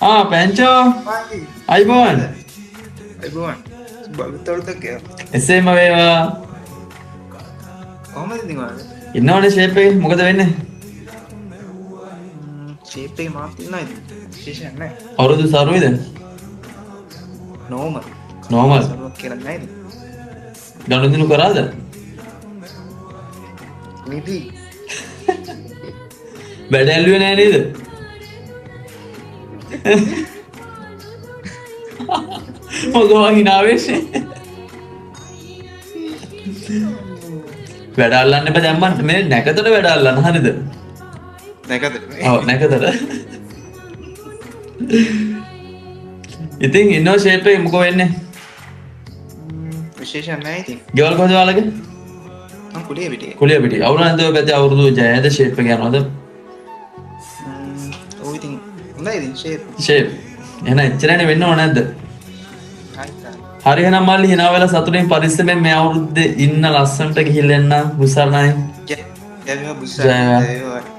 පැංචෝ අයිබෝන් අයිබෝන් බලතොල්තක එසේම වේවා කොහමද ඉතින් ඔයාලා ඉන්නවනේ ෂේප් එකේ මොකද වෙන්නේ ෂේප් එක මාත් ඉන්නවා ඉතින් විශේෂයක් නැහැ අවුරුදු සරුවේද නෝමල් නෝමල් සරුවක් කියලා නැහැ ඉතින් ගනුදෙනු කරාද නිදි වැඩ ඇල්ලුවේ නෑ නේද මොකෝ hina වෙන්නේ වැඩ අල්ලන්න එපා දැන් මම මේ නැකතට වැඩ අල්ලන්න හරිද නැකතට ඔව් නැකතට ඉතින් ඉන්නෝ ෂේප් එක මොකෝ වෙන්නේ විශේෂයක් නැහැ ඉතින් ගෙවල් කොහෙද ඔයාලගේ මම කුලිය පිටියේ කුලිය පිටිය අවුරුද්දේ පැත්තේ අවුරුදු ජයද ෂේප් එක යනවද ඔව් ඉතින් හොඳයි ඉතින් ෂේප් එහෙනම් එච්චරනේ වෙන්න ඕන නැද්ද හරි හරි එහෙනම් මල්ලි hina වෙලා සතුටින් පරිස්සමෙන් මේ අවුරුද්දේ ඉන්න ලස්සනට ගිහිල්ලා එන්න බුසරණයි ජය වේවා බුස්සාරයි ජය වේවා